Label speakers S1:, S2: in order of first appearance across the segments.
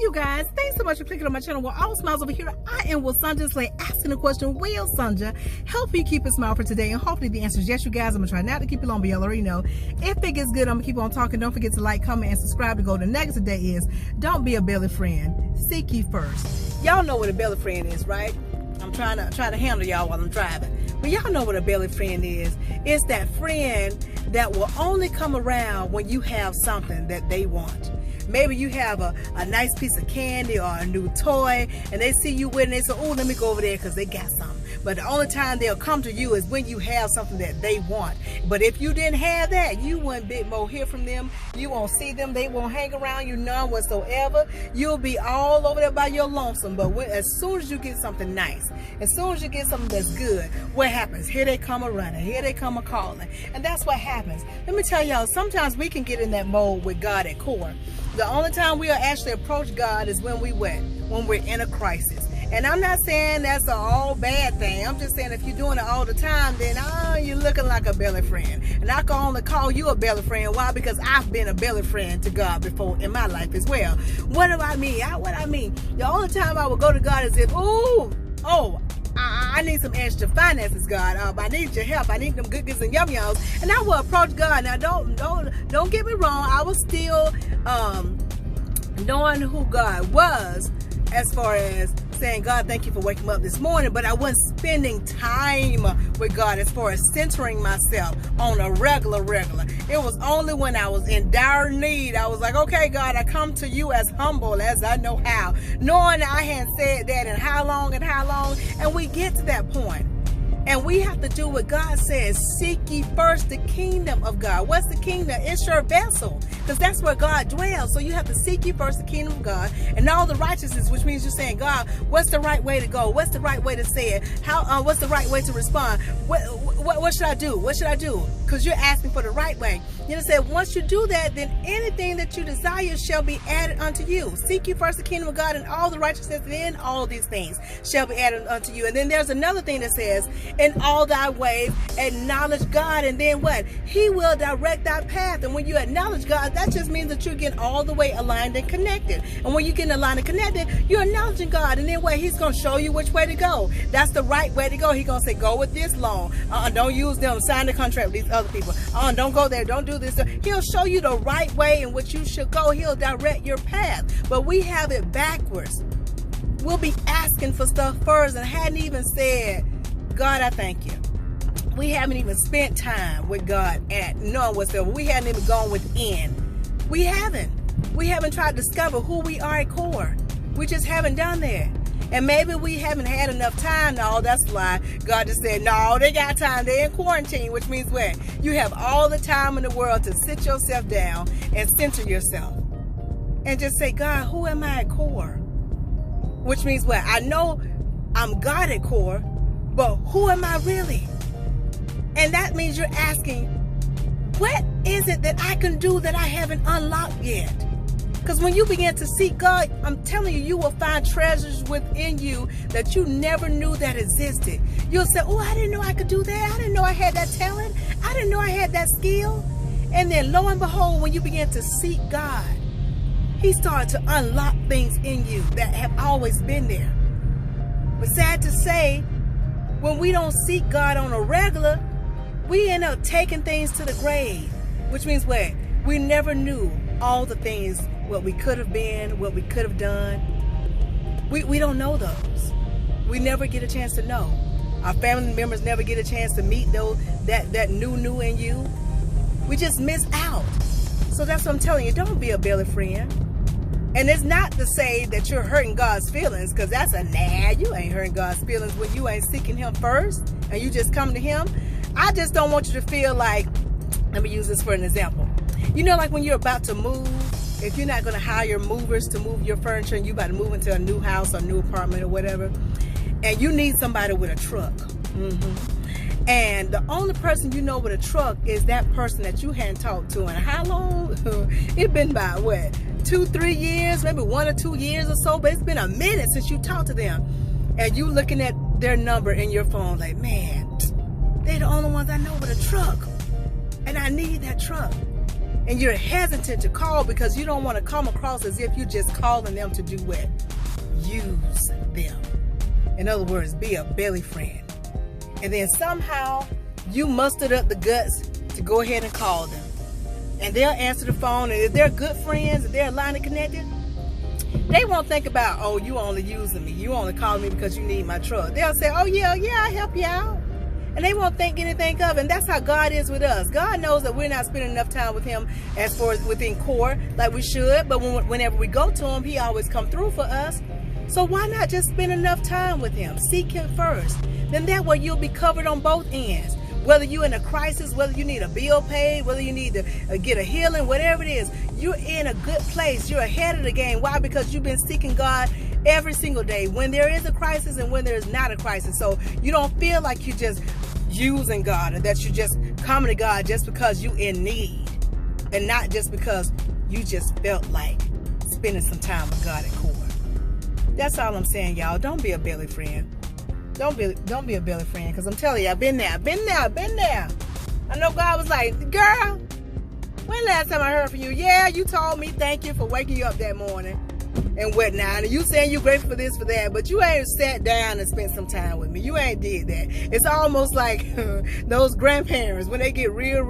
S1: you guys, thanks so much for clicking on my channel. Well, all smiles over here. I am with Sonja Slay asking a question. Will Sonja help you keep a smile for today? And hopefully the answer is yes, you guys. I'm gonna try not to keep it long, but y'all already know. If it gets good, I'm gonna keep on talking. Don't forget to like, comment, and subscribe to go. The next today is don't be a belly friend. Seek ye first. Y'all know what a belly friend is, right? I'm trying to handle y'all while I'm driving. But y'all know what a belly friend is. It's that friend that will only come around when you have something that they want. Maybe you have a nice piece of candy or a new toy, and they see you with it and they say, oh, let me go over there because they got something. But the only time they'll come to you is when you have something that they want. But if you didn't have that, you wouldn't bit more hear from them. You won't see them. They won't hang around you none whatsoever. You'll be all over there by your lonesome. But as soon as you get something nice, as soon as you get something that's good, what happens? Here they come a running. Here they come a calling. And that's what happens. Let me tell y'all, sometimes we can get in that mode with God at core. The only time we'll actually approach God is when we're in a crisis. And I'm not saying that's an all bad thing. I'm just saying if you're doing it all the time, then you're looking like a belly friend. And I can only call you a belly friend. Why? Because I've been a belly friend to God before in my life as well. What do I mean? The only time I would go to God is if, I need some extra finances, God. I need your help. I need them good goods and yum-yums. And I will approach God. Now, don't get me wrong. I was still knowing who God was as far as saying, God, thank you for waking me up this morning. But I wasn't spending time with God as far as centering myself on a regular. It was only when I was in dire need. I was like, okay, God, I come to you as humble as I know how. Knowing I hadn't said that in how long. And we get to that point. And we have to do what God says. Seek ye first the kingdom of God. What's the kingdom? It's your vessel. Because that's where God dwells. So you have to seek ye first the kingdom of God and all the righteousness, which means you're saying, God, what's the right way to go? What's the right way to say it? What's the right way to respond? What should I do? What should I do? Because you're asking for the right way. You know, say once you do that, then anything that you desire shall be added unto you. Seek ye first the kingdom of God and all the righteousness, and then all these things shall be added unto you. And then there's another thing that says, in all thy ways acknowledge God, and then what? He will direct thy path. And when you acknowledge God, that just means that you're getting all the way aligned and connected. And when you're getting aligned and connected, you're acknowledging God, and then what? He's going to show you which way to go. That's the right way to go. He's going to say, go with this loan. Don't use them. Sign the contract with these other people. Don't go there. Don't do this. He'll show you the right way in which you should go. He'll direct your path. But we have it backwards. We'll be asking for stuff first and hadn't even said, God, I thank you. We haven't even spent time with God at knowing what's there. We haven't even gone within. We haven't tried to discover who we are at core. We just haven't done that. And maybe we haven't had enough time. No, that's a lie. God just said, no, they got time. They're in quarantine, which means what? You have all the time in the world to sit yourself down and center yourself. And just say, God, who am I at core? Which means what? I know I'm God at core, but who am I really? And that means you're asking, what is it that I can do that I haven't unlocked yet? Because when you begin to seek God, I'm telling you, you will find treasures within you that you never knew that existed. You'll say, oh, I didn't know I could do that. I didn't know I had that talent. I didn't know I had that skill. And then lo and behold, when you begin to seek God, He started to unlock things in you that have always been there. But sad to say, when we don't seek God on a regular, we end up taking things to the grave. Which means what? We never knew all the things, what we could have been, what we could have done. We don't know those. We never get a chance to know. Our family members never get a chance to meet those that new in you. We just miss out. So that's what I'm telling you. Don't be a belly friend. And it's not to say that you're hurting God's feelings, because that's you ain't hurting God's feelings when you ain't seeking Him first and you just come to Him. I just don't want you to feel like, let me use this for an example. You know, like when you're about to move, if you're not going to hire movers to move your furniture and you about to move into a new house or new apartment or whatever, and you need somebody with a truck. And the only person you know with a truck is that person that you hadn't talked to in how long? It's been about what? 2-3 years, maybe 1 or 2 years or so, but it's been a minute since you talked to them. And you looking at their number in your phone like, man, they're the only ones I know with a truck. And I need that truck. and you're hesitant to call because you don't want to come across as if you're just calling them to do what? Use them. In other words, be a belly friend. And then somehow you mustered up the guts to go ahead and call them. And they'll answer the phone, and if they're good friends, if they're line connected, they won't think about, oh, you only using me. You only calling me because you need my truck. They'll say, oh, yeah, I help you out. And they won't think anything of it. And that's how God is with us. God knows that we're not spending enough time with him as far as within core like we should. But whenever we go to him, he always come through for us. So why not just spend enough time with him? Seek him first. Then that way you'll be covered on both ends. Whether you're in a crisis, whether you need a bill paid, whether you need to get a healing, whatever it is, you're in a good place. You're ahead of the game. Why? Because you've been seeking God every single day when there is a crisis and when there is not a crisis. So you don't feel like you're just using God and that you're just coming to God just because you're in need and not just because you just felt like spending some time with God at core. That's all I'm saying, y'all. Don't be a belly friend. Don't be a belly friend, because I'm telling you, I've been there. I know God was like, girl, when last time I heard from you? Yeah, you told me thank you for waking you up that morning and whatnot. And you saying you grateful for this, for that, but you ain't sat down and spent some time with me. You ain't did that. It's almost like those grandparents when they get real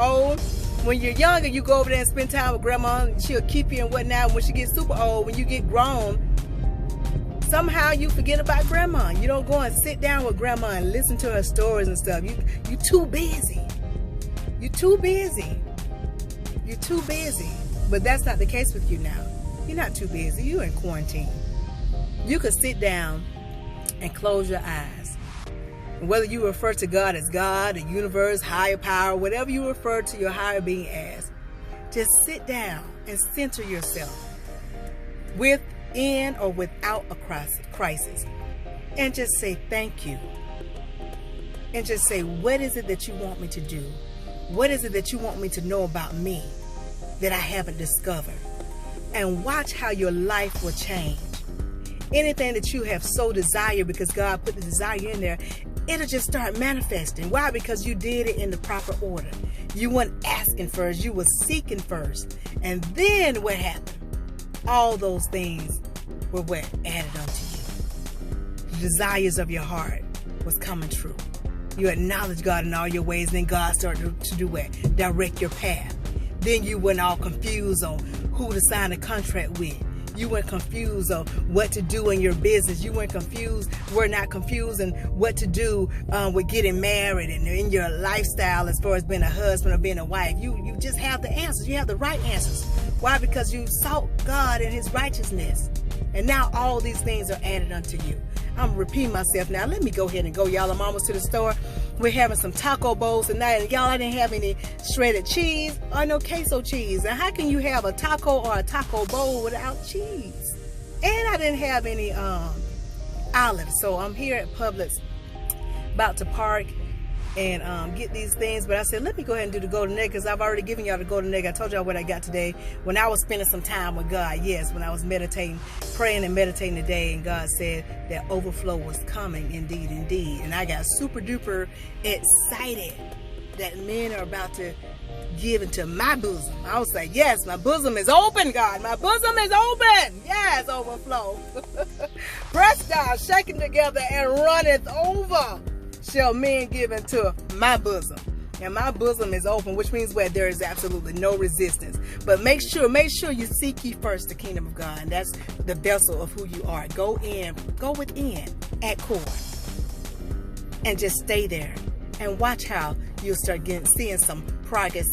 S1: old. When you're younger, you go over there and spend time with grandma, and she'll keep you and whatnot. When she gets super old, when you get grown, somehow you forget about grandma. You don't go and sit down with grandma and listen to her stories and stuff. You too busy. You're too busy. But that's not the case with you now. You're not too busy. You're in quarantine. You could sit down and close your eyes. And whether you refer to God as God, the universe, higher power, whatever you refer to your higher being as, just sit down and center yourself within or without a crisis, and just say thank you, and just say, what is it that you want me to do? What is it that you want me to know about me that I haven't discovered? And watch how your life will change. Anything that you have so desired, because God put the desire in there, it'll just start manifesting. Why? Because you did it in the proper order. You weren't asking first, you were seeking first. And then what happened? All those things were what added unto you. The desires of your heart was coming true. You acknowledge God in all your ways, and then God started to do what? Direct your path. Then you weren't all confused on who to sign a contract with. You weren't confused on what to do in your business. You weren't confused. We're not confused on what to do with getting married and in your lifestyle as far as being a husband or being a wife. You just have the answers. You have the right answers. Why? Because you sought God and his righteousness. And now all these things are added unto you. I'm repeating myself now. Let me go ahead and go, y'all. I'm almost to the store. We're having some taco bowls tonight. And y'all, I didn't have any shredded cheese or no queso cheese. And how can you have a taco or a taco bowl without cheese? And I didn't have any olives. So I'm here at Publix about to park and get these things. But I said, let me go ahead and do the golden egg, because I've already given y'all the golden egg. I told y'all what I got today when I was spending some time with God. Yes, when I was meditating, praying and meditating today, and God said that overflow was coming indeed. And I got super duper excited that men are about to give into my bosom. I was like, yes, my bosom is open, God. My bosom is open. Yes, overflow. Pressed down, shaken together, and runneth over shall men give into my bosom. And my bosom is open, which means where there is absolutely no resistance. But make sure you seek ye first the kingdom of God. And that's the vessel of who you are. Go within at core. And just stay there. And watch how you'll start seeing some progress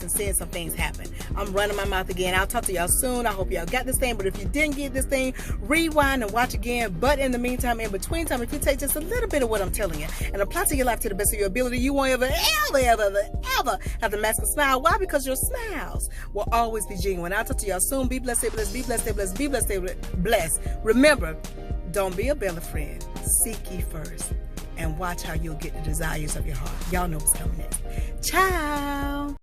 S1: and seeing some things happen. I'm running my mouth again. I'll talk to y'all soon. I hope y'all got this thing. But if you didn't get this thing, rewind and watch again. But in the meantime, in between time, if you take just a little bit of what I'm telling you and apply to your life to the best of your ability, you won't ever have the mask of smile. Why? Because your smiles will always be genuine. I'll talk to y'all soon. Be blessed, stay blessed, be blessed, stay blessed, be blessed, stay blessed. Remember, don't be a belly friend. Seek ye first. And watch how you'll get the desires of your heart. Y'all know what's coming next. Ciao.